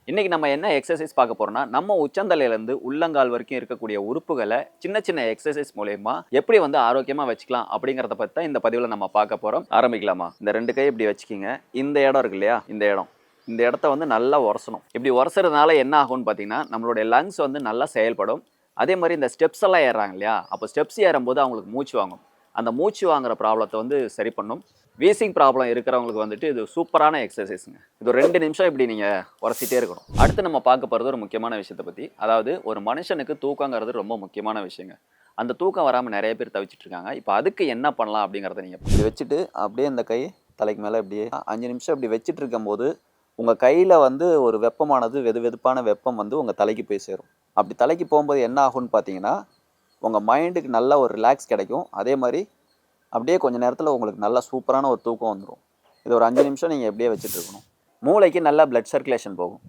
இன்னைக்கு நம்ம என்ன எக்ஸசைஸ் பார்க்க போறோம்னா, நம்ம உச்சந்தலையிலேருந்து உள்ளங்கால் வரைக்கும் இருக்கக்கூடிய உறுப்புகள சின்ன சின்ன எக்ஸசைஸ் மூலியமா எப்படி வந்து ஆரோக்கியமா வச்சுக்கலாம் அப்படிங்கிறத பத்தி தான் இந்த பதிவுல நம்ம பார்க்க போறோம். ஆரம்பிக்கலாமா? இந்த 2 கை இப்படி வச்சுக்கிங்க. இந்த இடம் இருக்கு இல்லையா? இந்த இடம். இந்த இடத்த வந்து நல்லா உரசணும். இப்படி உரசுறதுனால என்ன ஆகும்னு பார்த்தீங்கன்னா, நம்மளுடைய லங்ஸ் வந்து நல்லா செயல்படும். அதே மாரி இந்த ஸ்டெப்ஸ் எல்லாம் ஏறுறாங்க இல்லையா? அப்போ ஸ்டெப்ஸ் ஏறும்போது அவங்களுக்கு மூச்சு வாங்கும். அந்த மூச்சு வாங்குற ப்ராப்ளத்த வந்து சரி பண்ணும். வீசிங் ப்ராப்ளம் இருக்கிறவங்களுக்கு வந்துட்டு இது சூப்பரான எக்ஸசைஸுங்க. இது ஒரு 2 நிமிஷம் இப்படி நீங்க உரசிட்டே இருக்கணும். அடுத்து நம்ம பார்க்க போறது ஒரு முக்கியமான விஷயத்த பத்தி. அதாவது ஒரு மனுஷனுக்கு தூக்கங்கிறது ரொம்ப முக்கியமான விஷயங்க. அந்த தூக்கம் வராம நெறைய பேர் தவிச்சிட்டு இருக்காங்க. இப்ப அதுக்கு என்ன பண்ணலாம் அப்படிங்கிறத நீங்க இப்படி வச்சுட்டு அப்படியே இந்த கை தலைக்கு மேல இப்படியே 5 நிமிஷம் இப்படி வச்சுட்டு இருக்கும்போது, உங்க கையில வந்து ஒரு வெப்பமானது வெதுவெதுப்பான வெப்பம் வந்து உங்க தலைக்கு போய் சேரும். அப்படி தலைக்கு போகும்போது என்ன ஆகும்னு பார்த்தீங்கன்னா, உங்க மைண்டுக்கு நல்ல ஒரு ரிலாக்ஸ் கிடைக்கும். அதே மாரி அப்படியே கொஞ்ச நேரத்துல உங்களுக்கு நல்லா சூப்பரான ஒரு தூக்கம் வந்துரும். இது ஒரு 5 நிமிஷம் நீங்க இப்படியே வச்சுட்டு இருக்கணும். மூளைக்கு நல்லா பிளட் சர்க்குலேஷன் போகும்.